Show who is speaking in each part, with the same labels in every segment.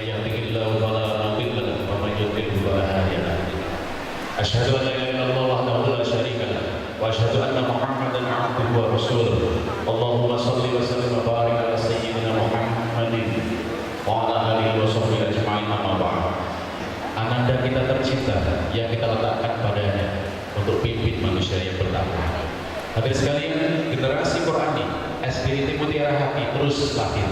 Speaker 1: يهده الله فلا مضل له ومن يضلل فلا هادي له. أشهد أن لا إله إلا الله وحده لا شريك له وأشهد أن محمدا عبده ورسوله. اللهم صل وسلم وبارك على سيدنا محمد وعلى آله وصحبه أجمعين. أما بعد. Ananda kita tercinta yang kita letakkan padanya untuk pimpin manusia yang bertakwa. Hadirin sekalian, generasi Qurani SDIT Mutiara Hati terus lahir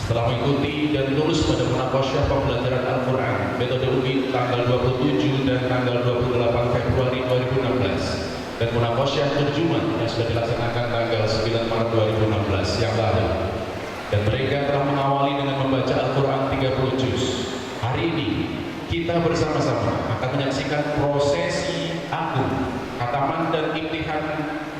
Speaker 1: setelah mengikuti dan lulus pada munakasyah pembelajaran Al-Quran metode UI tanggal 27 dan tanggal 28 Februari 2016 dan munakasyah terjemahan yang sudah dilaksanakan tanggal 9 Maret 2016 yang lalu, dan mereka telah mengawali dengan membaca Al-Quran 30 juz. Hari ini kita bersama-sama akan menyaksikan prosesi agung khataman dan imtihan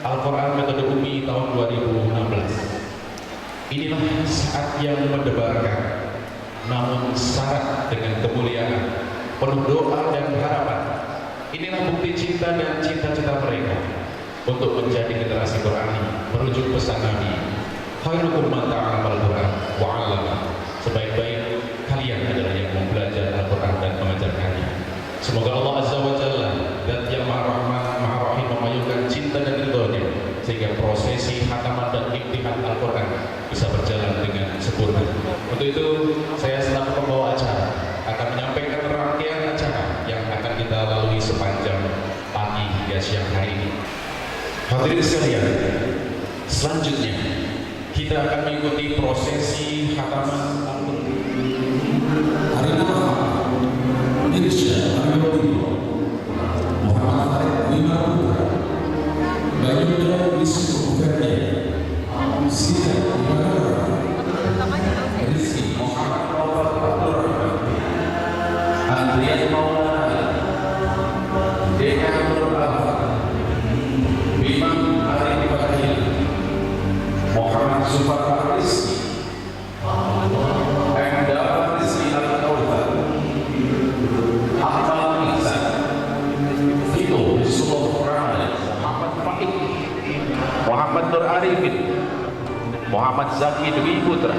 Speaker 1: Al-Quran metode UMI tahun 2016. Inilah saat yang mendebarkan, namun syarat dengan kemuliaan, penuh doa dan harapan. Inilah bukti cinta dan cita-cita mereka untuk menjadi generasi Qurani merujuk pesan Nabi, khairukum man ta'allama al-Quran wa 'allama. Sebaik-baik kalian adalah yang belajar Al-Quran dan mengajarkannya. Semoga Allah Azza wa Jalla dan yang Maha Rahman Maha Rahim memayungkan cinta dan ridhonya sehingga prosesi khataman dan imtihan Al-Quran bisa berjalan dengan sempurna. Untuk itu saya selaku pembawa acara akan menyampaikan rangkaian acara yang akan kita lalui sepanjang pagi hingga siang hari ini. Hadirin sekalian, selanjutnya kita akan mengikuti prosesi khataman Al-Quran. Hari ini Indonesia Muhammad Farid Bima Putra Bayu Wisnu Ferdi Sita Ibarra Rizki Muhammad Abdul Andrian Maulana Deka Nur Alfa Bima Arif Ibrahim Muhammad Sufar Rizki Endar Rizki Al-Tawfar Akmal Ihsan Itu Rasulullah Rahman Muhammad Fahid Muhammad Nur Arifin Muhammad Zaki Dwi Putra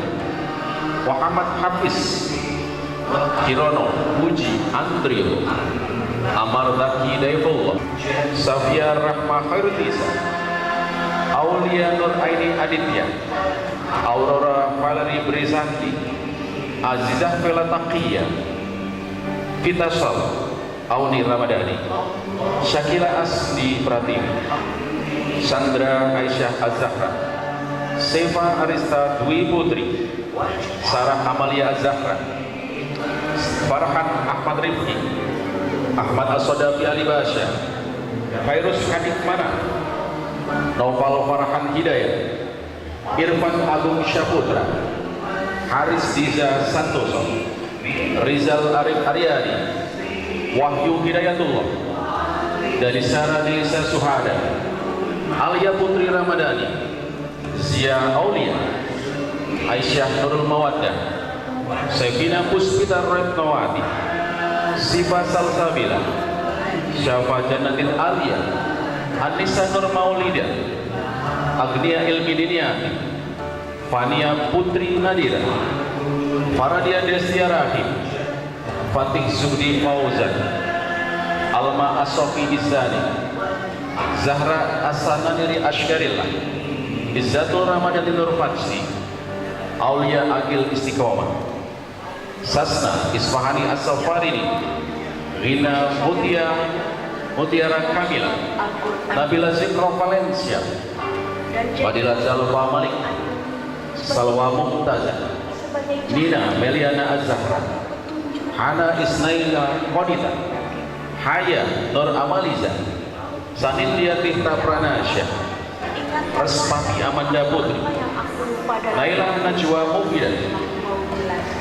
Speaker 1: Muhammad Hafiz Kirono Puji Andrio Amar Zaki Daifullah Safia Rahma Khairutisa Aulia Nur Aini Aditya Aurora Valerie Brizanti Azizah Vela Taqiyya Fitasal Auni Ramadhani Syakila Asli Pratiwi Sandra Aisyah Az-Zahra Seva Arista Dwi Putri Sarah Amalia Az-Zahra Farhan Ahmad Rifki Ahmad As-Sodafi Ali Basya Khairus Hadik Mana Noval Farhan Hidayat Irfan Agung Syaputra Haris Diza Santoso Rizal Arif Aryadi Wahyu Hidayatullah dari Sarah Desa Suhada Alia Putri Ramadhani Zia Aulia Aisyah Nurul Mawaddah Saifina Puspita Retnawati Sifa Salsabila Syafa Jannatin Alia Anissa Nur Maulida Agnia Ilmi Diniati Fania Putri Nadira Faradia Destia Rahim Fatih Zudi Fauzan Alma Asofi Izzani Zahra Asananiri Ashkarillah Izzatul Ramadhani Nur Fatsi Aulia Agil Istiqomah Sasna Isfahani As-Safarini Rina Mutiara Kamila Nabila Zikro Valencia Fadilah Zalfa Malik Salwa Mumtazah Nina Meliana Az-Zahra Hana Isnaila Qodita Haya Nur Amaliza Sanindya Tirta Pranasya Resmati Amanda Putri Naila Najwa Mufidah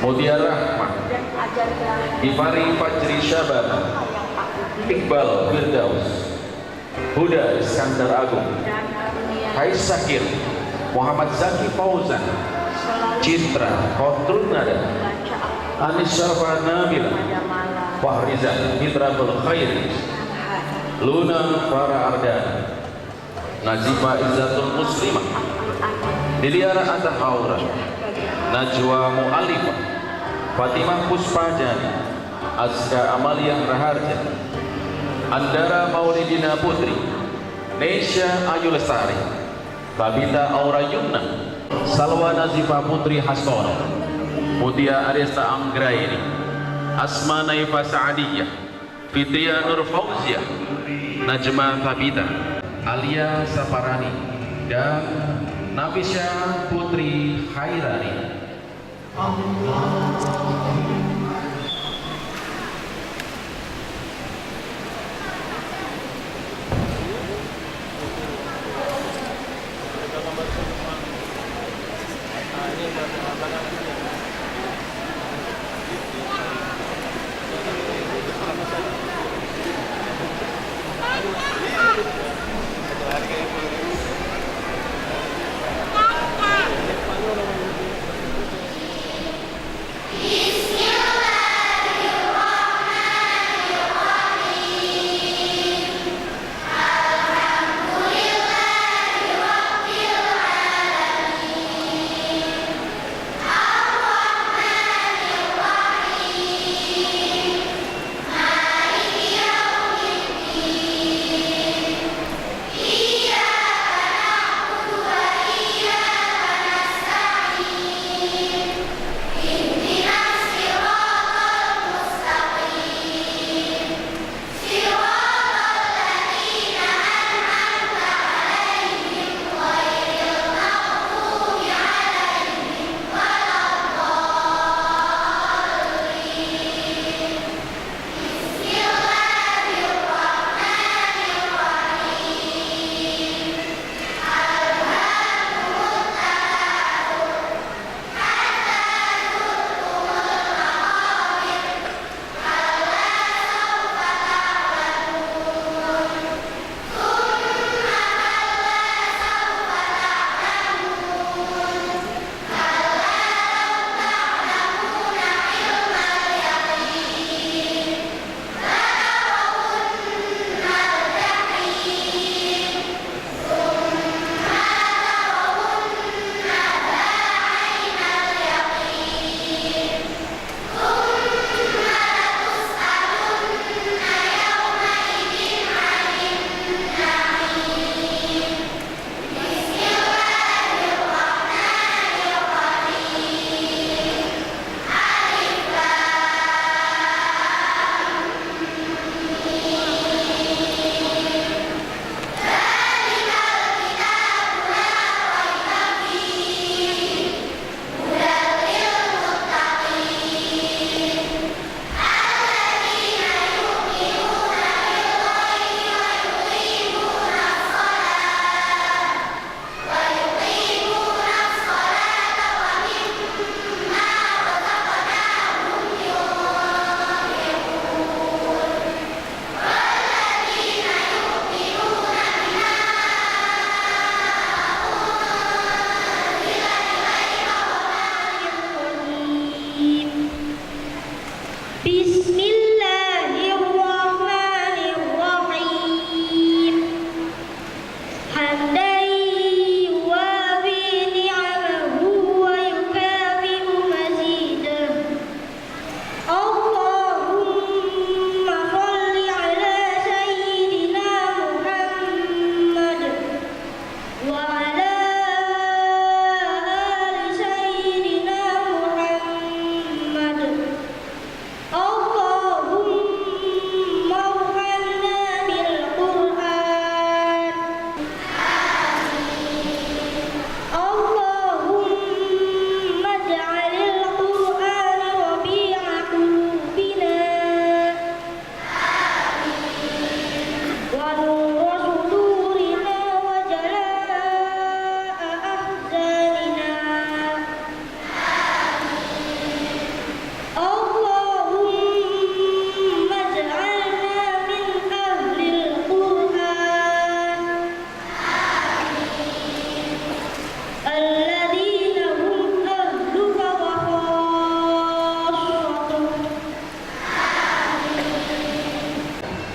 Speaker 1: Mutiara Rahman Ifari Fajri Syabab Iqbal Firdaus Huda Iskandar Agung Hais Sakir Muhammad Zaki Fauzan Citra Kotrun Nada Anis Syarfa Nabila Fahrizan Mitratul Khair Luna Farah Ardana Nazifa Izzatul Muslimah Diliara Atta Haura Najwa Mu'alifah
Speaker 2: Fatimah Puspajani, Aska Amalia Raharja, Andara Maulidina Putri, Nesya Ayu Lestari, Babita Aura Yumna, Salwa Nazifa Putri Hastono, Mutia Arista Anggraini, Asma Naifa Saadiyah, Fitria Nur Fauzia, Najma Babita, Alia Saparani, dan Nafisya Putri Khairani.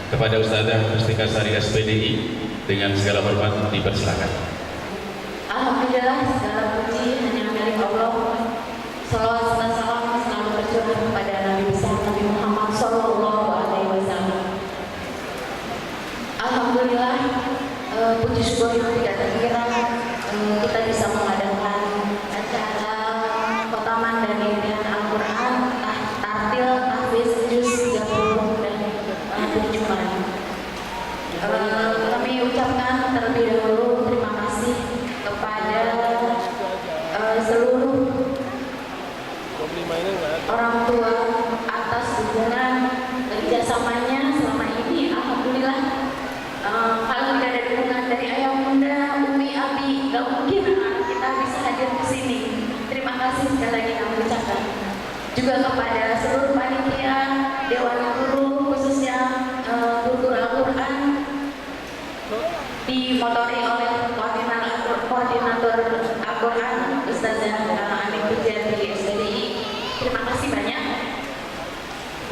Speaker 1: Kepada Ustazah Mustika Sari SPDI dengan segala hormat dipersilakan.
Speaker 3: Alhamdulillah, segala puji hanya milik Allah. Salawat dan salam selalu tercurah bersamanya selama ini, alhamdulillah. Kalau tidak ada dukungan dari ayah bunda, umi, abi, gak mungkin kita bisa hadir di sini. Terima kasih sekali lagi kami ucapkan. Juga kepada seluruh panitia, dewan guru, khususnya guru Al-Quran, dimotori oleh koordinator Al-Quran, Ustazah Amin Pujiati SDI. Terima kasih banyak.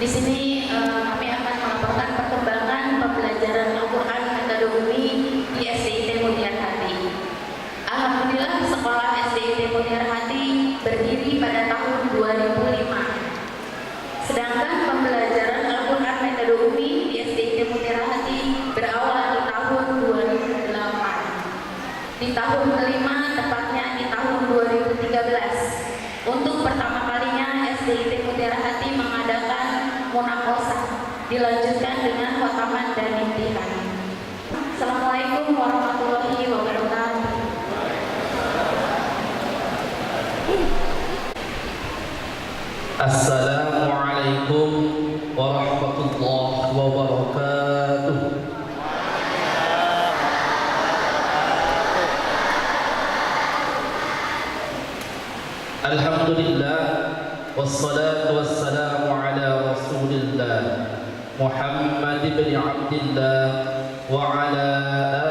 Speaker 3: Di sini kami akan melaporkan perkembangan pembelajaran Al-Quran metode umi di SDIT Mutiara Hati. Alhamdulillah, sekolah SDIT Mutiara Hati berdiri pada tahun 2005. Sedangkan pembelajaran Al-Quran metode umi di SDIT Mutiara Hati berawal di tahun 2008. Di tahun kelima, tepatnya di tahun 2013. Untuk pertama kalinya SDIT Mutiara Hati mengadakan munaqosyah, dilanjutkan dengan khotaman dan imtihan. Assalamualaikum warahmatullahi wabarakatuh.
Speaker 4: Assalamualaikum warahmatullahi wabarakatuh. Alhamdulillah, wassalatu wassalamu ala rasulillah Muhammad ibn Abdillah wa ala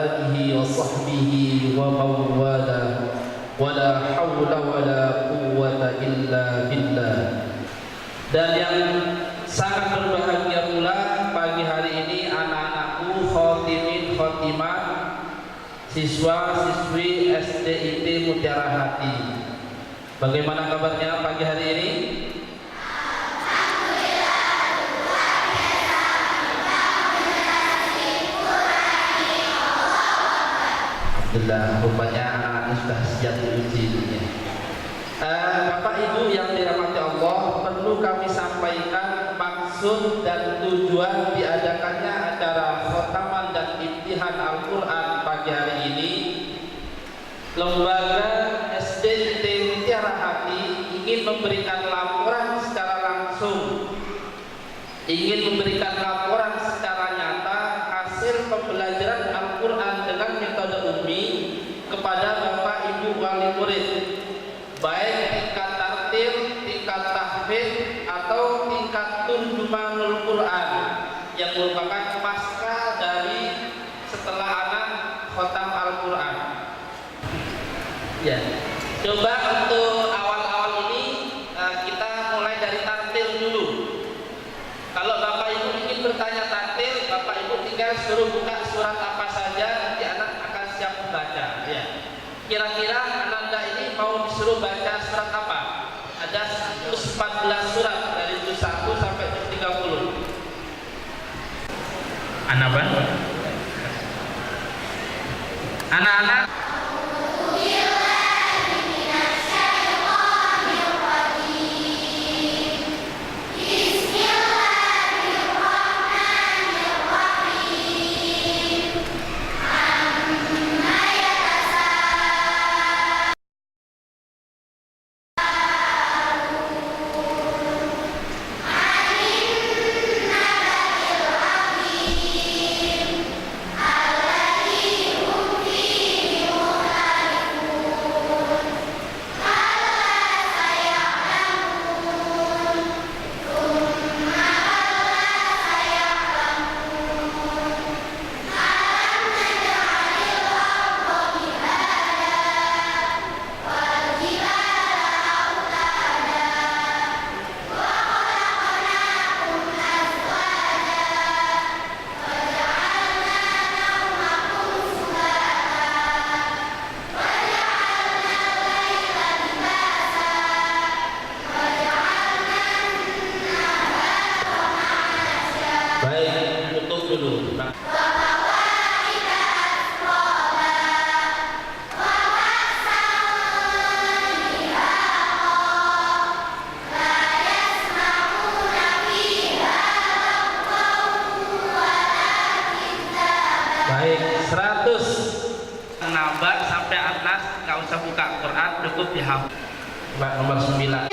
Speaker 4: alihi wa sahbihi wa mawala wa la hawla wa la quwwata illa billah. Dan yang sangat berbahagia pula pagi hari ini anak-anakku khotimin khotimah, siswa-siswi SDIT Mutiara Hati. Bagaimana kabarnya pagi hari ini? Alhamdulillah, rupanya anak-anak sudah siap diuji. Bapak Ibu yang dirahmati Allah, perlu kami sampaikan maksud dan tujuan diadakannya acara khotaman dan imtihan Al-Quran pagi hari ini. Lembaga SDIT Mutiara Hati ingin memberikan laporan secara langsung, ingin memberikan laporan secara nyata hasil pembelajaran Al-Quran dengan metode umi kepada Bapak Ibu wali murid, baik tingkat tartil, tingkat tahfidz atau tingkat turjumanul Quran yang merupakan pasca dari setelah anak khotam Al-Quran. Ya, coba untuk awal-awal ini kita mulai dari tartil dulu. Kalau Bapak Ibu ingin bertanya tartil, Bapak Ibu tinggal suruh buka surat apa saja, nanti anak akan siap membaca. Ya. Kira-kira Ananda ini mau disuruh baca surat apa? Ada 114 surat dari juz 1 sampai juz 30. Anak-anak baik, 100 nambah sampai atas, nggak usah buka Quran, cukup dihafal. Nomor 9.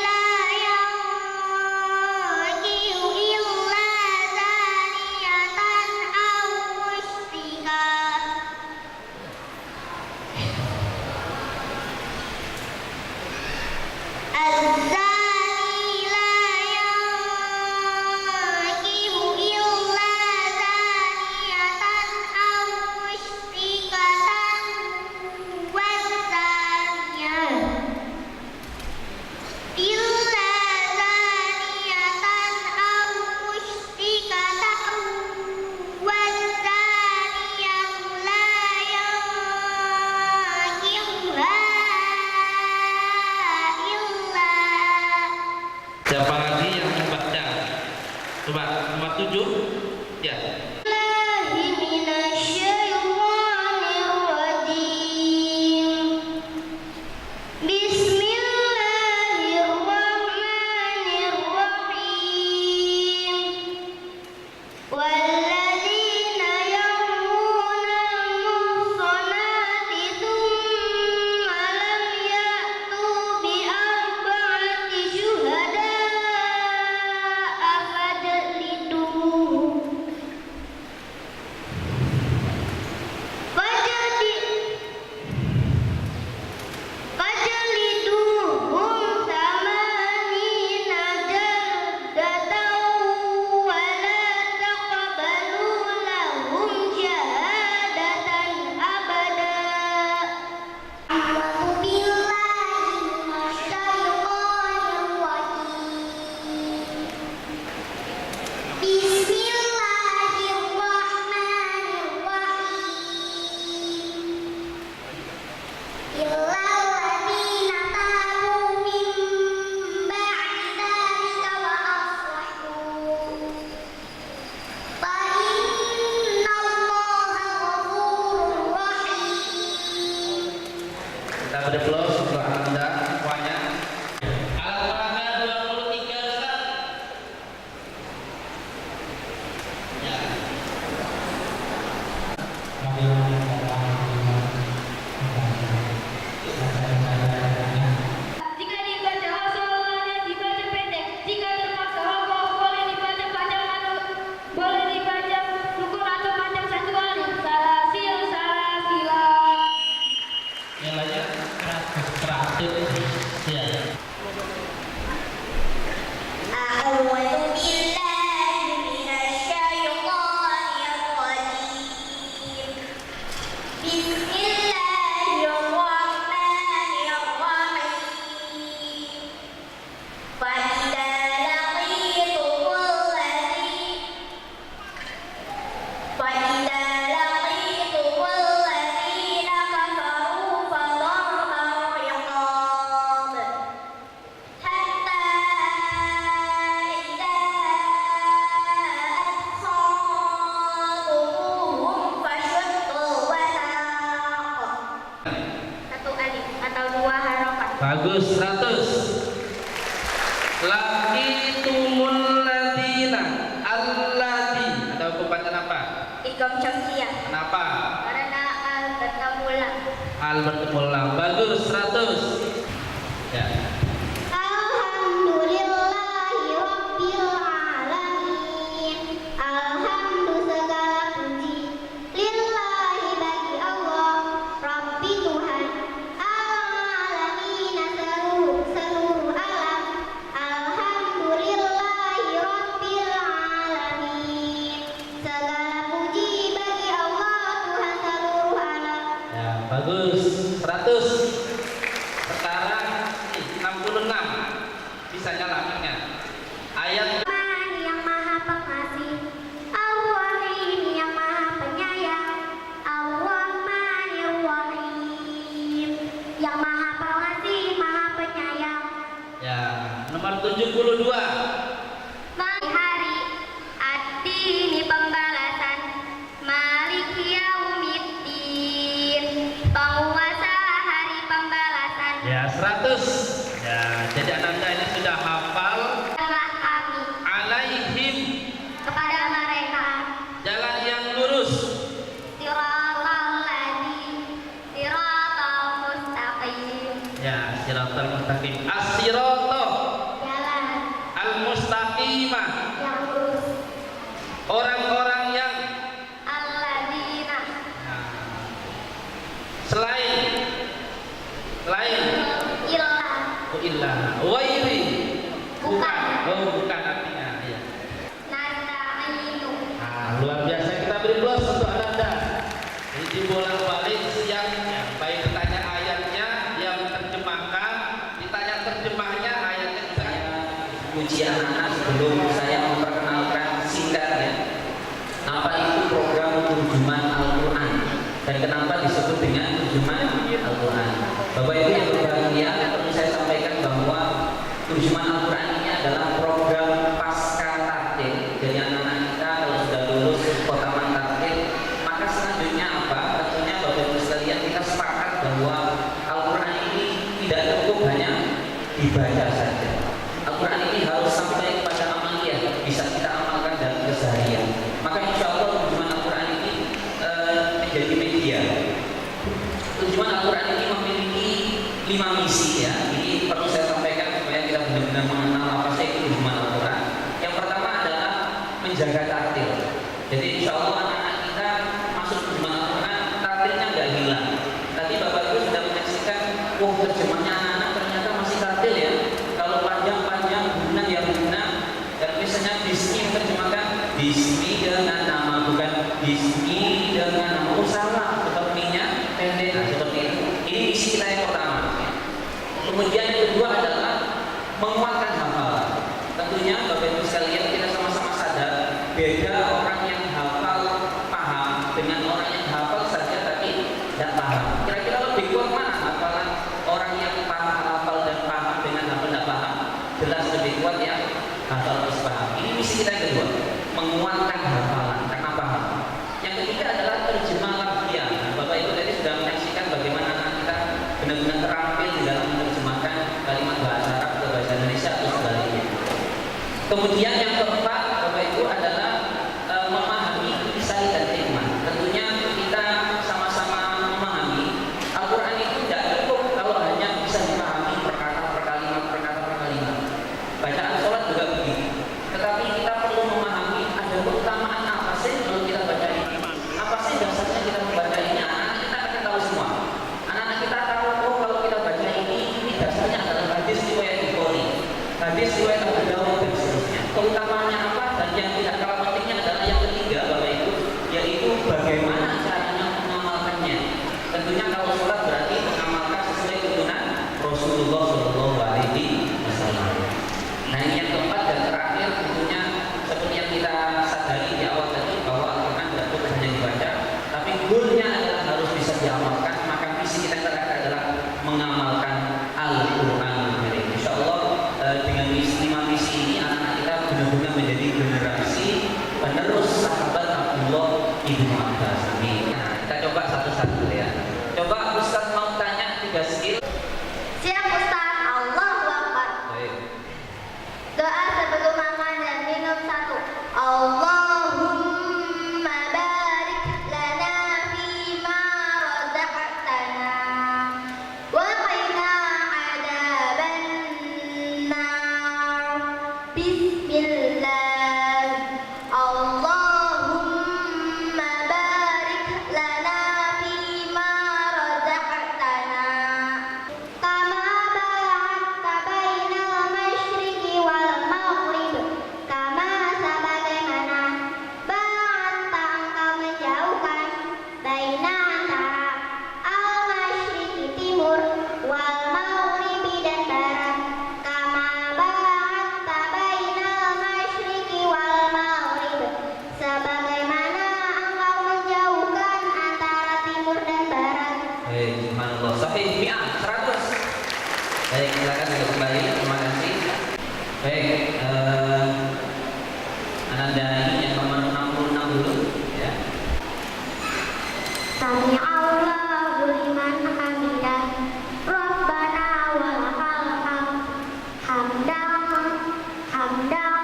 Speaker 4: Siapa lagi yang membaca? Coba nomor 7. Ya. Bagus, 100. Laqitumul ladina allati. Ada hukum bacaan apa?
Speaker 3: Ikam Syamsiyah.
Speaker 4: Kenapa?
Speaker 3: Karena al bertemu lam.
Speaker 4: Al bertemu lam. Bagus, 100. Ya.
Speaker 3: Alhamdulillahi Rabbil Alamin. Alhamdulillah segala puji lillahi bagi Allah Rabbi Tuhan Al-Alamin seluruh alam. Alhamdulillahi Rabbil Alamin. Segala puji bagi Allah Tuhan seluruh alam.
Speaker 4: Ya, bagus. 100. Sekarang 66. Bisa nyalaminnya. Ayat
Speaker 3: Rahman yang maha pengasih, Ar-Rahim yang maha penyayang, Ar-Rahmanir Rahim yang maha pengasih, maha penyayang.
Speaker 4: ya, nomor 72.
Speaker 3: Hari ad-dini pembalasan, Maliki Yaumiddin penguasa hari pembalasan.
Speaker 4: Ya, 100. Ya, jadi Ananda ini sudah hafal.
Speaker 3: Adalah kami
Speaker 4: Alaihim,
Speaker 3: kepada mereka
Speaker 4: jalan yang lurus.
Speaker 3: siratal mustaqim.
Speaker 4: Ya, siratal mustaqim. As-sirata
Speaker 3: Jalan
Speaker 4: al-mustaqimah.
Speaker 3: yang lurus.
Speaker 4: Orang-orang yang
Speaker 3: Alladzina
Speaker 4: selain
Speaker 3: ilah
Speaker 4: oh illa wairi
Speaker 3: Bukan.
Speaker 4: bukan artinya ya.
Speaker 3: nasta'inu.
Speaker 4: Luar biasa, kita beri plus untuk Ananda. Jadi dibolak-balik siangnya, baik ditanya ayatnya, yang terjemahkan, ditanya terjemahnya, ayatnya juga.
Speaker 5: Puji anak-anak sebelum saya memperkenalkan singkatnya apa itu program terjemahan Al-Quran dan kenapa disebut dengan terjemahan Al-Quran. Bapak Ibu yang berbahagia, perlu saya sampaikan bahwa terjemahan Al-Quran ini adalah Al-Quran ini harus sampai kepada amaliyah, bisa kita amalkan dalam keseharian. Maka insya Allah terjemahan Al-Quran ini menjadi media. Terjemahan Al-Quran ini memiliki 5 misi ya. Ini perlu saya sampaikan supaya kita benar-benar mengenal apa sih itu terjemahan Al-Quran. Yang pertama adalah menjaga tartil. Jadi insya Allah anak-anak kita masuk terjemahan Al-Quran, tartilnya nggak hilang. Tadi Bapak Ibu sudah menyaksikan, terjemahnya anak-anak ternyata masih tartil ya. Kalau panjang-panjang, guna ya guna. Dan misalnya Bismi terjemahkan Bismi dengan nama, bukan Bismi dengan nama. Salah, sepertinya pendek, seperti itu. Ini misi kita yang pertama. Kemudian yang kedua adalah menguatkan hafalan. Tentunya Bapak Ibu sekalian, kita sama-sama sadar beda orang yang hafal paham dengan orang yang hafal saja tapi tidak paham. Kira-kira lebih kuat mana hafalan orang yang paham hafal dan paham dengan hafal tidak paham? Jelas lebih kuat yang hafal terus paham. Ini misi kita yang kedua, menguatkan hafalan karena paham. Yang ketiga adalah terjemah lafziah. Nah, Bapak Ibu tadi sudah menyaksikan bagaimana anak kita benar-benar terampil di dalam menerjemahkan kalimat bahasa Arab ke bahasa Indonesia atau sebaliknya. Kemudian yang keempat, Bapak Ibu, adalah memahami kisah dan hikmah. Tentunya kita sama-sama memahami Al-Quran itu tidak cukup kalau hanya bisa dipahami perkata per kalimat. Bacaan sholat juga begitu. Tetapi kita perlu memahami ada keutamaan apa sih kalau kita baca ini. Apa sih dasarnya kita membaca ini? Anak-anak kita akan tahu semua. Anak-anak kita tahu, kalau kita baca ini dasarnya adalah hadis riwayat Bukhari, hadis riwayat Abu Dawud dan seterusnya. Keutamaannya apa? Dan yang tidak kalah pentingnya adalah yang ketiga, Bapak Ibu, yaitu bagaimana caranya mengamalkannya. Tentunya kalau sholat berarti mengamalkan sesuai tuntunan Rasulullah SAW. Nah, ini yang keempat dan terakhir, tentunya seperti yang kita sadari di awal tadi bahwa Al-Quran tidak cukup hanya dibaca, tapi goalnya adalah harus bisa diamalkan. Maka misi kita yang terakhir adalah mengamalkan Al-Quran. Insya Allah dengan 5 misi ini anak-anak kita benar-benar menjadi generasi penerus sahabat Abdullah ibnu Abbas. Amin. Nah, kita coba satu-satu ya. Coba Ustaz mau tanya 3 skill.
Speaker 6: Siap Ustaz. Allahu Akbar.
Speaker 5: Baik.
Speaker 6: Doa sebelum makan dan minum 1. Allahumma barik lana fima razaqtana wa qina adzaban nar. Bismillah. Allahumma barik lana fima razaqtana kama ba'adta bainal masyriqi wal maghrib, kama sebagaimana ba'adta engkau menjauhkan baina antara al masyriqi timur wal maghribi dan barat, kama ba'adta bainal masyriqi wal maghrib, sebagaimana engkau menjauhkan antara timur dan barat.
Speaker 5: Baik, subhanallah. Sahih mi'ah 100. Baik, silakan duduk kembali. Terima kasih. Baik, Ananda ini yang nomor 66 dulu ya.
Speaker 6: Sami Allahu liman hamidah. Rabbana walakal hamd. Hamdan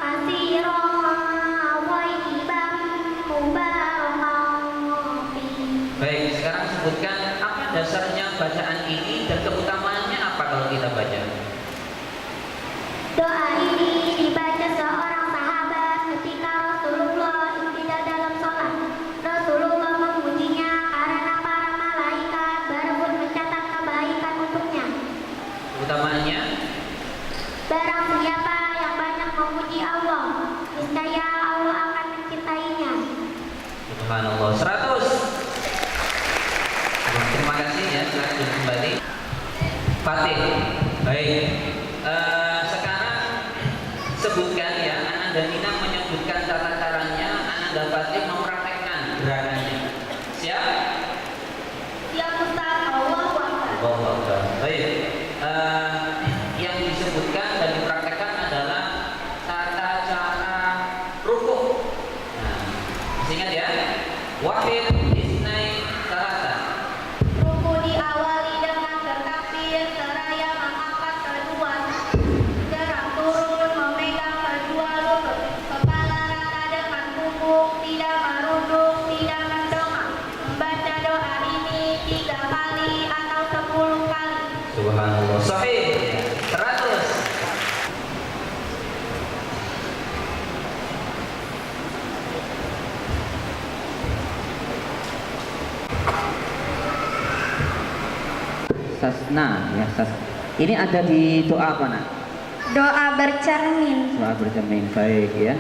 Speaker 6: katsiran thayyiban mubarakan fihi.
Speaker 5: Baik, sekarang sebutkan apa dasarnya bacaan ini dan keutamaannya apa kalau kita baca.
Speaker 6: Doa ini dibaca seorang sahabat ketika Rasulullah tidak dalam sholat. Rasulullah memujinya karena para malaikat berebut mencatat kebaikan untuknya.
Speaker 5: Keutamaannya
Speaker 6: Barang siapa yang banyak memuji Allah, niscaya Allah akan mencintainya.
Speaker 5: subhanallah 100. Terima kasih ya, silakan duduk kembali. Fatih. Baik. Sekarang sebutkan ya, Ananda Nina menyebutkan tata caranya, Ananda Fatih mempraktekkan gerakannya. Siap?
Speaker 6: Siap Ustaz. Allahu Akbar.
Speaker 5: Allahu Akbar. Baik. Yang disebutkan dan dipraktekkan adalah tata cara rukuk. Nah, masih ingat ya? Wahid, isnai, salasa.
Speaker 6: Ruku diawali dengan bertakbir seraya mengangkat kedua
Speaker 5: Sasna ya. Ini ada di doa apa nak?
Speaker 6: Doa bercermin.
Speaker 5: Doa bercermin, baik ya.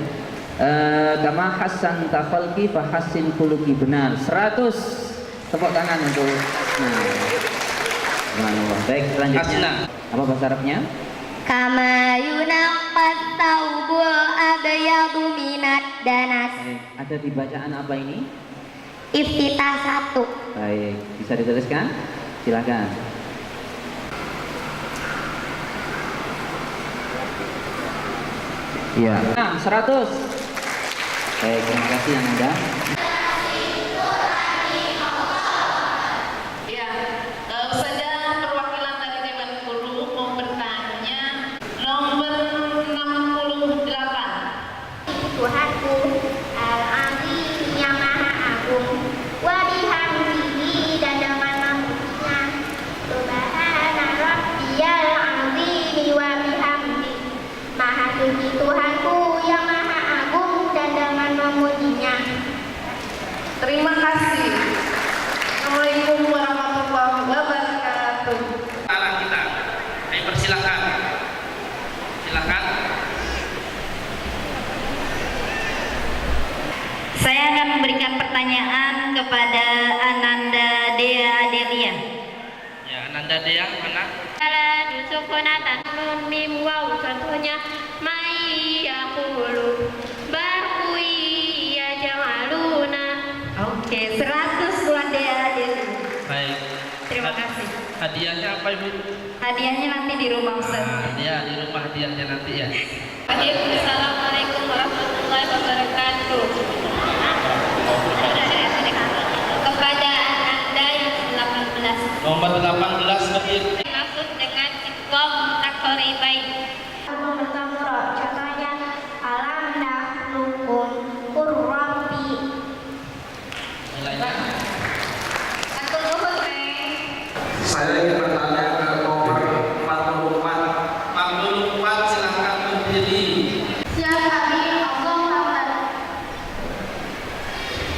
Speaker 5: Kama hasan tafalki fa hasin kuluki, benar. 100 tepuk tangan untuk Asna. Subhanallah. Baik, selanjutnya.
Speaker 4: Asna.
Speaker 5: Apa bahasa Arabnya?
Speaker 6: Kama yunaqqat taubul abyadu minad danas.
Speaker 5: Baik. Ada di bacaan apa ini?
Speaker 6: Iftitah 1.
Speaker 5: Baik, bisa dituliskan? Silakan. Iya. 100. Baik, terima kasih yang ada.
Speaker 3: Ya, saja perwakilan dari Dewan Guru mau bertanya nomor 68.
Speaker 6: Tuhanku Al-Azim yang Maha Agung, wa bihamdihi dan dengan namanya, Subhana Rabbiyal Azim wa bihamdi. Maha suci Tuhanku yang Maha Agung dan dengan memujinya.
Speaker 3: Terima kasih. Assalamualaikum warahmatullahi wabarakatuh.
Speaker 4: Arah kita. Ayo persilakan. Silakan.
Speaker 3: Saya akan memberikan pertanyaan kepada Ananda Dea Delia.
Speaker 4: Ya, Ananda Dea mana?
Speaker 6: Sukunatan nun mim waw, contohnya mai yaqulu barqui ya jamaluna.
Speaker 3: Oke, 100 buat Dea Delia.
Speaker 4: Baik.
Speaker 3: Terima kasih.
Speaker 4: Hadiahnya apa Ibu?
Speaker 3: Hadiahnya nanti di rumah Ustaz.
Speaker 4: Ya, di rumah hadiahnya nanti ya.
Speaker 6: Assalamualaikum warahmatullahi wabarakatuh. Kepada Anda yang 18,
Speaker 4: Nomor 18 berdiri.
Speaker 6: maksud dengan iqam takhribain. Bertamura, contohnya alam nakhluqum qurrabi.
Speaker 4: Nilainya.
Speaker 3: Aku nuhun,
Speaker 2: Saya ingin bertanya ke nomor 44.
Speaker 4: 44 silakan berdiri.
Speaker 6: Siapa Allah Muhammad?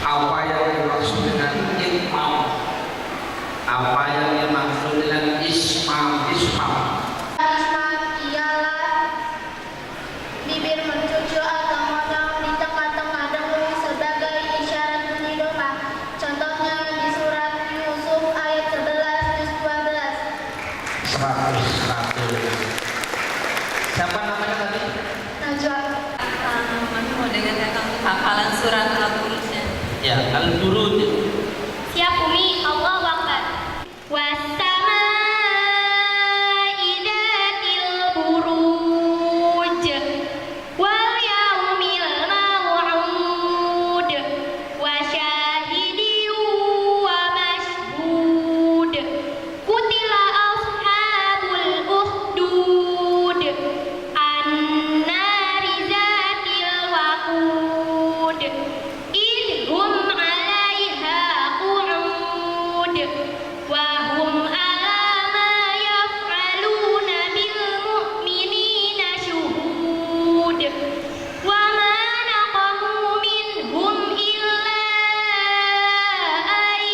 Speaker 2: Apa yang dimaksud dengan imam?
Speaker 4: Apa yang dimaksud dengan ismam?
Speaker 6: Isman ialah bibir mencucu atau modal di tengah-tengah dahulu sebagai isyarat bunyi doa. Contohnya di surat Yusuf ayat 11 juz 12.
Speaker 4: 100. Siapa namanya tadi?
Speaker 6: Najwa.
Speaker 3: Mau dengan hafalan surat Al-Qur'an.
Speaker 4: Ya, Al-Buruj.
Speaker 6: Siap Umi, Allah Akbar. Wassama'i dzatil buruj wal yaumil maw'ud wa syahidin wa mashhud. Qutila ashabul ukhdud annari dzatil waqud idhum 'alaiha qu'ud wa hum 'ala ma yaf'aluna bil mu'minina syuhud wa ma naqamu minhum illa ay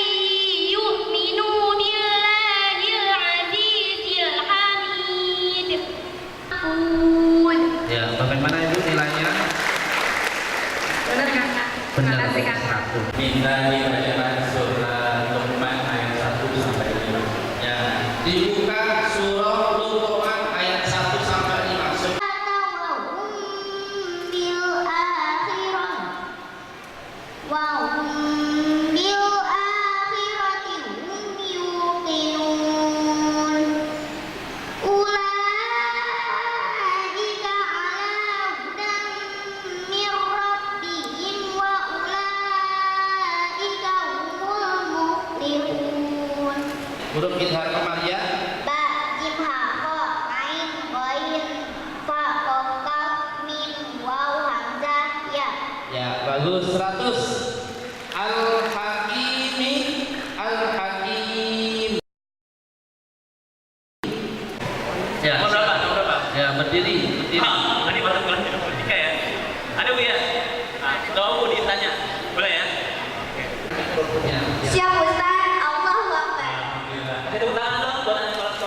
Speaker 6: yu'minu billahil 'azizil hamid.
Speaker 4: Ya, bagaimana Ibu nilainya?
Speaker 3: Benar Kakak? Terima kasih Kakak.
Speaker 2: Minta dibacakan surah Luqman ayat 1 sampai 5.
Speaker 4: Ya, dibuka surah Luqman ayat 1 sampai 5. Huruf idhar kemaria.
Speaker 6: Ba, jim, ha, kho, ain, ghain, fa, qaf, kaf, mim, waw, hamzah, ya.
Speaker 4: Ya, bagus. 100. Al-Hakimi, Al-Hakim. Ya, berapa? Ya, berdiri.
Speaker 7: Tadi baru kelas 3 ya. Ada Bu ya? Nah, tahu ditanya. Boleh ya?
Speaker 4: Ya, ya.
Speaker 6: Siap Ustaz, Allahu Akbar.
Speaker 7: Kasih tepuk tangan dong buat anak kelas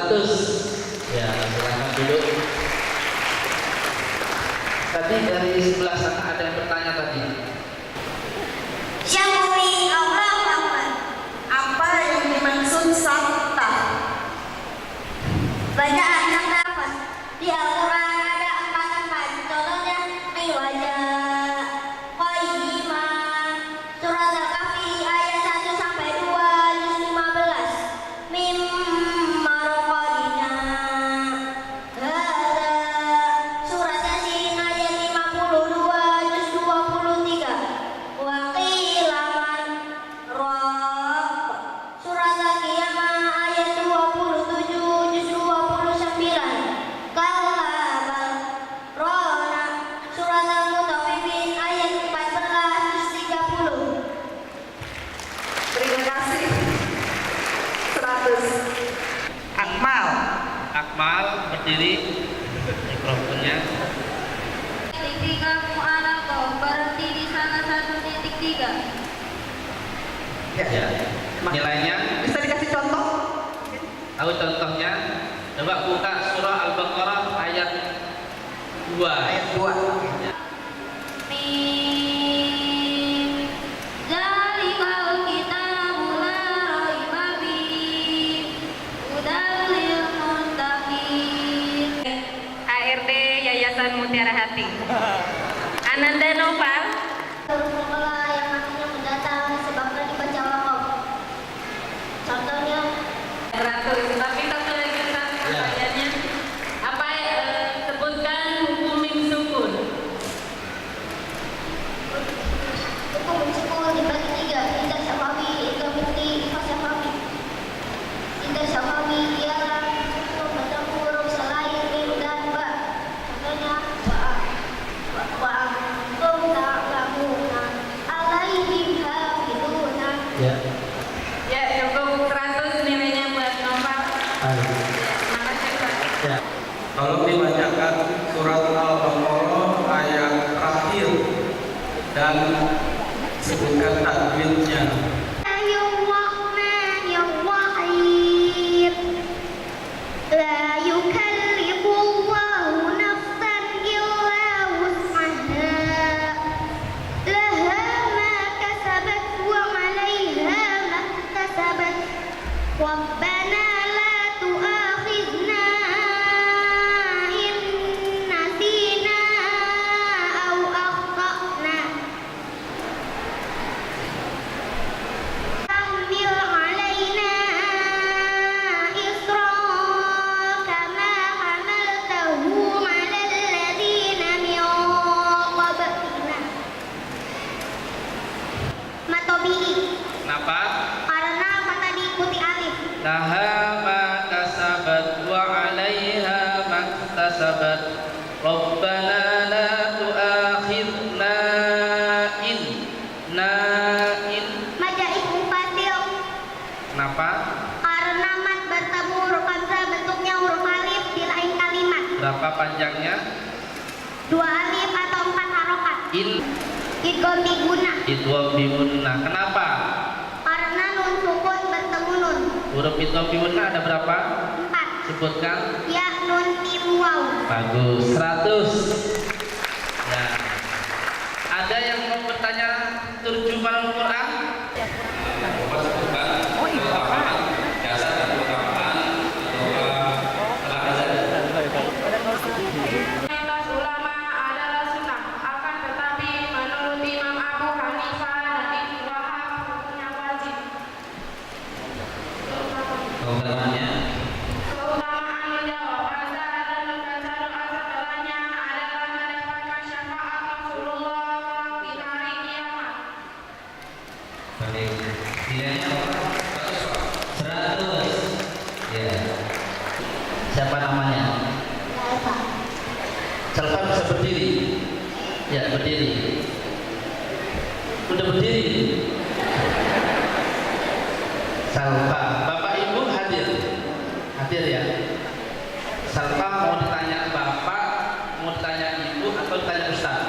Speaker 4: 100. Ya, silakan duduk. Tadi dari sebelah sana ada yang bertanya tadi.
Speaker 6: Syamuri Allah Muhammad.
Speaker 3: Apa yang dimaksud sabta?
Speaker 6: Bacaan yang nafas di Al-Quran ada 4 tempat. Contohnya wajah qayyimah, surat Al-Kahfi ayat 1 sampai 2 juz 15. Mim marqadina. Hada surat Yasin ayat 52 juz 23. Wa qilaman rabb surat Al-Qiyamah ayat 27 juz 29. Kalabal rona surat Al-Mutaffifin ayat 14 juz 30.
Speaker 3: Terima kasih. 100.
Speaker 4: Akmal berdiri. Mikrofonnya.
Speaker 6: Titik kamu alaqah berhenti di salah satu titik 3.
Speaker 4: Ya. Nilainya
Speaker 3: Bisa dikasih contoh?
Speaker 4: tahu contohnya? Coba buka surah Al-Baqarah ayat 2.
Speaker 3: Ayat 2.
Speaker 6: Mim zalikal kitabu la raiba fihi hudal lil muttaqin.
Speaker 3: ARD Yayasan Mutiara Hati. Ananda Noval.
Speaker 6: Sekolah yang nantinya mendatang sebabnya dibaca wakaf. Contohnya
Speaker 3: 100. Tapi satu lagi Ustaz, pertanyaannya. Apa sebutkan hukum mim sukun?
Speaker 6: hukum sukun dibagi 3. Indah syafawi, indah mufti, ifah syafawi. Indah syafawi ialah sukun bertemu huruf selain mim dan ba. Contohnya wa'antum ta'lamuna alaihim hafiduna.
Speaker 4: Ya.
Speaker 3: Ya, cukup 100 nilainya buat Noval. Terima kasih Ustaz.
Speaker 4: Ya.
Speaker 2: Tolong dibacakan surat Al-Baqarah ayat terakhir dan sebutkan tajwidnya.
Speaker 6: Bismillahirrahmanirrahim. La yukallifullahu nafsan illa wus'aha. Laha ma kasabat wa 'alaiha ma iktasabat. Rabbana la tu'akhidna in nasina aw akhtana. Tahmil 'alaina isra kama hamaltahu 'alal ladzina min qablina. Matobi'i
Speaker 4: Kenapa?
Speaker 6: karena kata diikuti alif.
Speaker 4: Laha ma kasabat wa 'alaiha ma iktasabat. Rabbana la tu'akhidna in
Speaker 6: Majaih mufasil
Speaker 4: Kenapa?
Speaker 6: karena mat bertemu huruf hamzah bentuknya huruf alif di lain kalimat.
Speaker 4: Berapa panjangnya?
Speaker 6: 2 alif atau 4 harokat. Idgham diguna
Speaker 4: Idgham bimunna. Kenapa?
Speaker 6: karena nun sukun bertemu nun.
Speaker 4: Huruf idgham bimunna ada berapa?
Speaker 6: 4
Speaker 4: Sebutkan.
Speaker 6: ya nun mim waw.
Speaker 4: Bagus. 100. Ya. Ada yang mau bertanya terjemahan Al-Quran?
Speaker 3: Mayoritas ulama adalah sunnah, akan tetapi menurut Imam Abu Hanifah dan Ibnu Wahab hukumnya wajib.
Speaker 5: Keutamaannya
Speaker 3: Keutamaan menjawab azan dan membaca doa setelahnya adalah mendapatkan syafaat Rasulullah di hari kiamat.
Speaker 5: baik. Nilainya 100. Ya. Siapa namanya?
Speaker 4: Salfa bisa berdiri. Ya, berdiri. Udah berdiri. Salfa, Bapak Ibu hadir. Hadir ya. Salfa mau ditanya Bapak, mau ditanya Ibu atau ditanya Ustaz?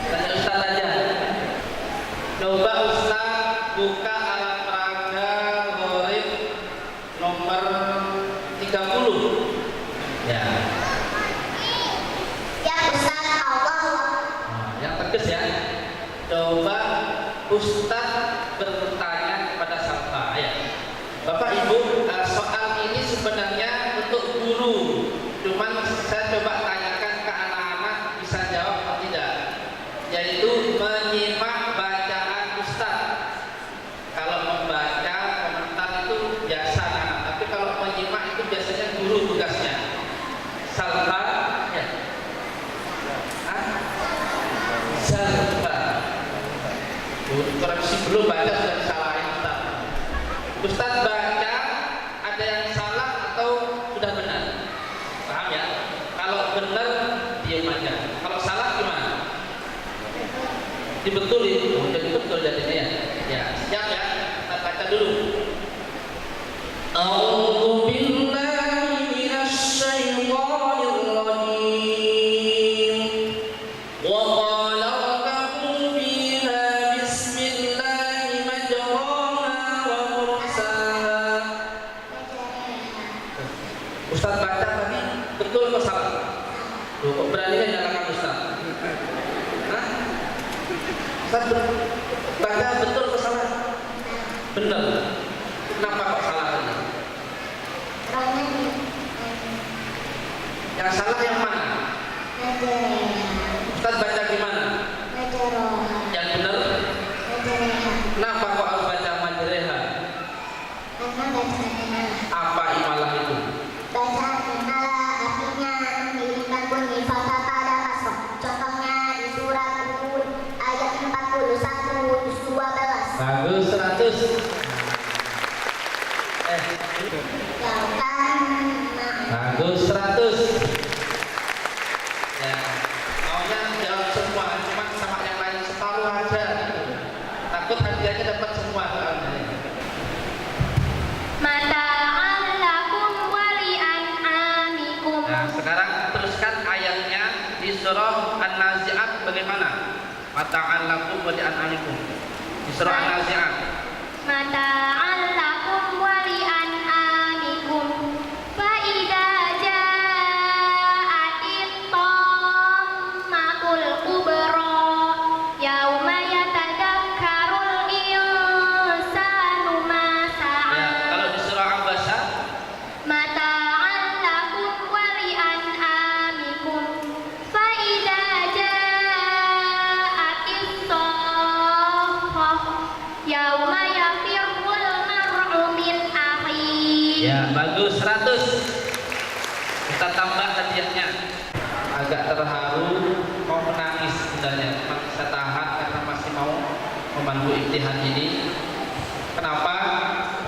Speaker 4: Tanya Ustaz aja. Coba Ustaz buka alat peraga Ustaz bertanya kepada Salma, ya. Bapak Ibu, soal ini sebenarnya untuk guru. Cuman saya coba tanyakan ke anak-anak bisa jawab atau tidak. Yaitu menyimak bacaan Ustaz. Kalau membaca komentar itu biasa anak, tapi kalau menyimak itu biasanya guru tugasnya. Salma, ya. Salma. Koreksi belum baca sudah disalahin Ustaz. Ustaz baca ada yang salah atau sudah benar? Paham ya? Kalau benar diam aja. Kalau salah gimana? Dibetulin. Oh, jadi betul jadinya ya. Ya, siap ya. Kita baca dulu. A'udzu billahi minasy syaithanir rajim. Wa qala rabbukum fiha bismillahi majraha wa mursaha. Ustaz baca tadi betul atau salah? Loh, kok berani menyalahkan Ustaz? Hah? Ustaz baca betul atau salah? Benar. Kenapa kok salah tadi? Yang salah yang mana? Ustaz baca gimana? Yang benar? Kenapa kok harus baca majreha? Apa imalah itu?
Speaker 6: Bacaan imalah artinya mengirimkan bunyi fathah pada kasroh. Contohnya di surat Hud ayat 41 juz 12.
Speaker 4: Bagus 100.
Speaker 6: Jauhkan
Speaker 4: Bagus 100. Ya, maunya jawab semua, cuma sama yang lain separuh aja. Takut hadiahnya dapat semua soalnya.
Speaker 6: mata'an lakum wa li'an'amikum.
Speaker 4: Nah, sekarang teruskan ayatnya di surah An-Nazi'at bagaimana? Mata'an lakum wa li'an'amikum. Di surah An-Nazi'at.
Speaker 6: Mata'an lakum wa li'an'amikum. Fa idza ja'atit tammatul kubra yauma yatadakkarul insanu ma sa'a.
Speaker 4: Ya, kalau di surah Abasa
Speaker 6: Mata'an lakum wa li'an'amikum. Fa idza ja'atis saffah yauma yafirrul mar'u min akhihi.
Speaker 4: ya, bagus 100. Kita tambah hadiahnya. Agak terharu, mau menangis sebenarnya. Cuma saya tahan karena masih mau membantu imtihan ini. Kenapa?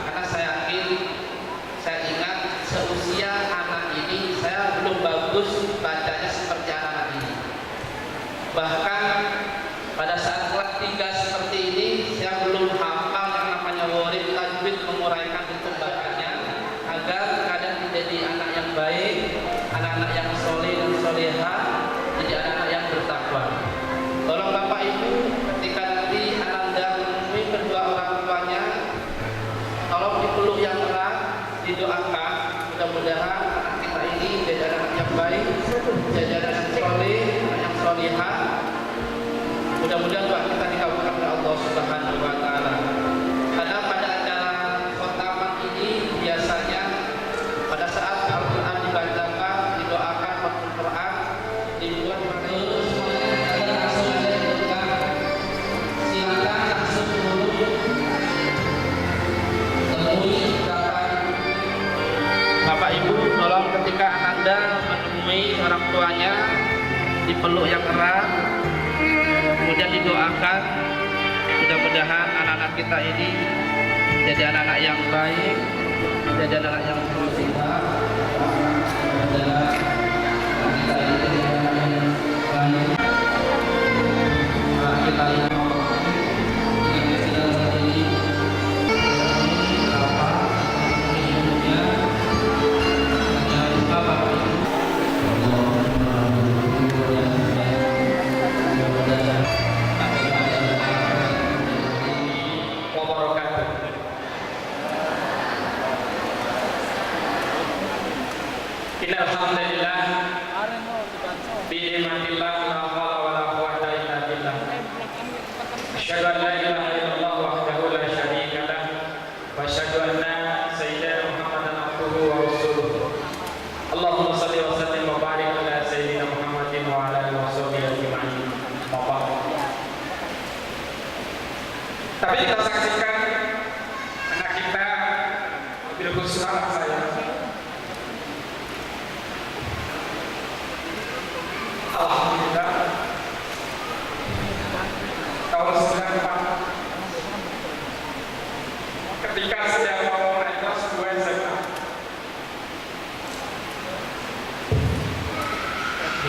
Speaker 4: Karena saya yakin, saya ingat seusia anak ini saya belum bagus bacanya seperti anak ini. Bahkan pada saat kelas 3 seperti ini saya belum hafal yang namanya warid tajwid, menguraikan bentuk bacanya agar kadang menjadi anak yang baik, anak-anak yang soleh dan solehah, jadi anak-anak yang bertakwa. Tolong Bapak Ibu, ketika nanti Ananda menemui kedua orang tuanya, tolong dipeluk yang erat, didoakan. Mudah-mudahan anak kita ini jadi anak yang baik, jadi anak yang soleh, anak yang solehah. Mudah-mudahan doa kita dikabulkan oleh Allah Subhanahu wa taala. Karena pada acara khotaman ini biasanya pada saat Al-Qur'an dibacakan, didoakan waktu Quran, dibuat terus langsung ada silakan langsung dulu temui Bapak Ibu. Tolong ketika Anda menemui orang tuanya, dipeluk yang erat, kemudian didoakan. Mudah-mudahan anak-anak kita ini jadi anak-anak yang baik, jadi anak-anak yang solehah. Kita ini jadi anak-anak yang baik. Kita ini
Speaker 8: Tapi kita saksikan anak kita, mobil khusus anak saya. Alhamdulillah, tahun 94 ketika saya mau naik kelas 2 SMA,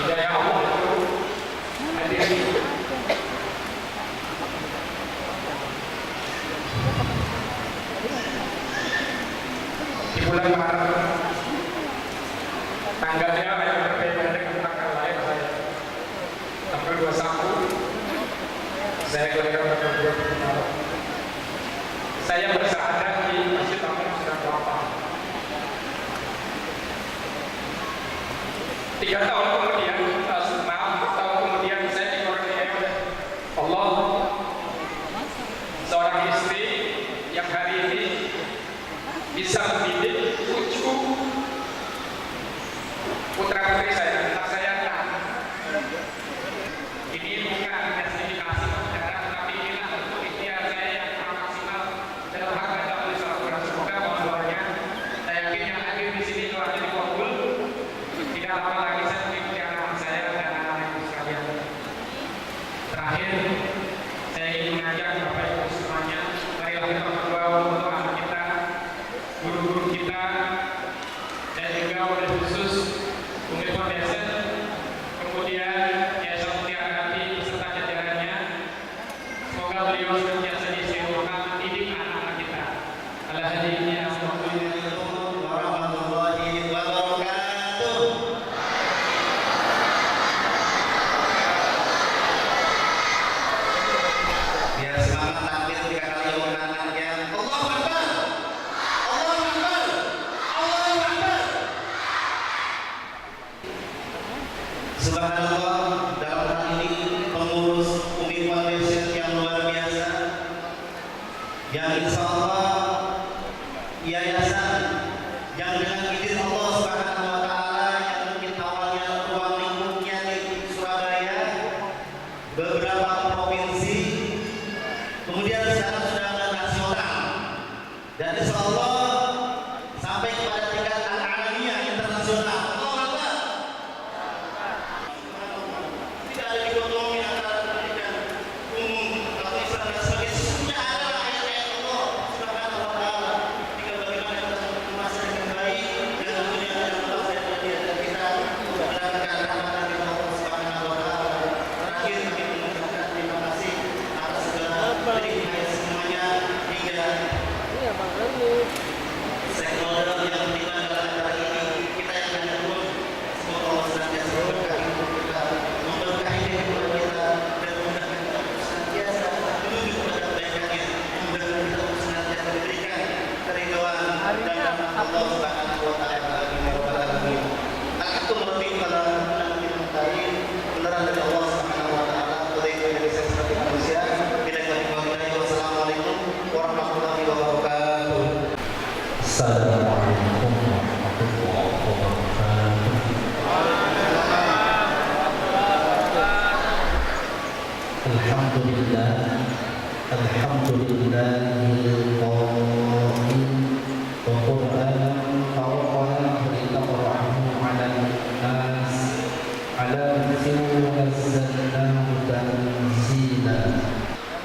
Speaker 8: hidayah Allah itu hadir. Di bulan Maret, tanggalnya yang berbeda dengan tanggal lahir saya. Tanggal 21, saya kelahiran tanggal 20 Maret. Saya bersahadat di Masjid Amun Sunan Kelapa. 3 tahun kemudian, maaf, 4 tahun kemudian saya dikurniai oleh Allah seorang istri yang hari ini bisa mendidik cucu putra putri saya, anak saya 6. Ini bukan justifikasi sejarah, tetapi inilah bentuk ikhtiar saya yang maksimal dalam hak baca tulis Al-Quran. Semoga doanya, saya yakin yang hadir di sini doanya dikabul. Tidak lama lagi saya mengikuti anak saya dan anak-anak ibu sekalian. Terakhir, saya ingin mengajak Bapak Ibu semuanya, marilah kita berdoa untuk anak kita, guru-guru kita, dan juga oleh khusus Umi Foundation, kemudian Yayasan Mutiara Hati beserta jajarannya. Semoga beliau senantiasa disiapkan mendidik anak-anak kita. Alhamdulillah.
Speaker 9: Warahmatullahi wabarakatuh. Biar semangat tampil 3 kali menangannya. Allahu Akbar. Allahu Akbar. Allahu Akbar. Subhanallah, dalam hal ini pengurus Umi Foundation yang luar biasa, yang insya Allah yayasan yang dengan izin Allah Subhanahu wa Ta'ala yang mungkin awalnya ruang lingkupnya di Surabaya, beberapa provinsi, kemudian sekarang sudah ke nasional, dan insya Allah sampai kepada tingkat al-alamiyah internasional. Tidak ada dikotomi antara pendidikan umum atau Islam dan sebagainya. Sesungguhnya adalah ayat-ayat Allah Subhanahu wa Ta'ala. Tinggal bagaimana kita mengemas dengan baik dan tentunya ada bangsa dan kita mendapatkan rahmat dari Allah Subhanahu wa Ta'ala. Terakhir kami mengucapkan terima kasih atas segala berikan semuanya hingga stakeholder yang terlibat dalam acara ini. Kita yang ada pun semoga Allah senantiasa memberkahi kita, memberkahi kehidupan kita, dan memudahkan kita untuk senantiasa menuju kepada kebaikannya, memudahkan kita untuk senantiasa diberikan keridhaan dan rahmat Allah Subhanahu wa Ta'ala. Amin ya rabbal alamin. Alhamdulillah beneran dari Allah Subhanahu wa Ta'ala. Dari saya sebagai manusia, wassalamualaikum warahmatullahi wabarakatuh.
Speaker 1: Assalamualaikum warahmatullahi wabarakatuh. Alhamdulillah, alhamdulillahil qawmin wa qur'anan farqalahu litaqra'ahu 'alan nas 'ala muksin nazzalnahu tanzila.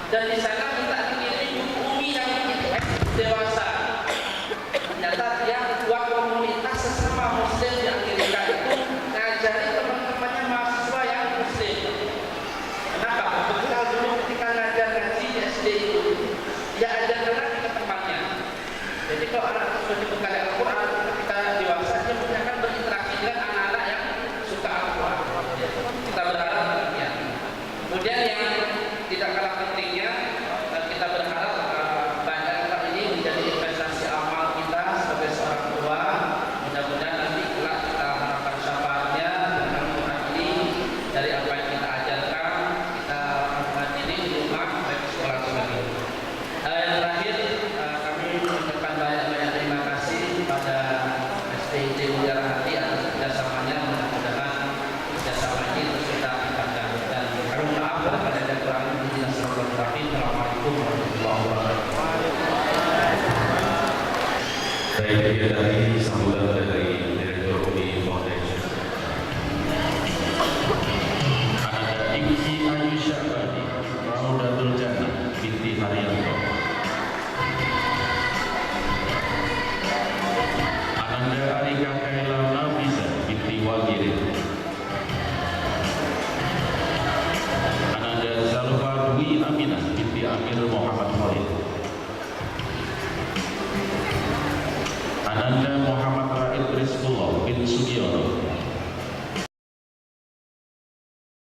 Speaker 4: Dan di sana minta dikirim Umi yang dewasa. Ternyata dia buat komunitas sesama Muslim di Amerika itu ngajari teman-temannya mahasiswa yang Muslim. Kenapa? Bekal dulu ketika ngajar ngaji di SD itu, dia ajarkan lagi ke temannya. Jadi kalau anak tersebut dibekali Al-Quran, ketika dewasa dia akan berinteraksi dengan anak-anak yang suka Al-Quran. Kita berharap demikian. Kemudian yang tidak kalah pentingnya, kita berharap banyak hal ini menjadi investasi amal kita sebagai seorang tua. Mudah-mudahan nanti kelak kita harapkan syafaatnya dengan Quran ini dari apa yang kita ajarkan, kita lakukan ini di rumah baik di sekolah sebagainya. Yang terakhir, kami mengucapkan banyak-banyak terima kasih kepada STIJ Mutiara Hati atas kerjasamanya. Mudah-mudahan kerjasama ini terus kita tingkatkan, dan kami maaf pada yang kurang lebih. Assalamualaikum warahmatullahi wabarakatuh.
Speaker 1: Saya dari sambutan dari Direktur Umi Foundation. Ananda Ibki Ayu Syahbani, Raudatul Jannah binti Haryanto. Ananda Arika Kaila Nafisa binti Wagirin. Ananda Zalfa Dwi Aminah binti Amir Muhammad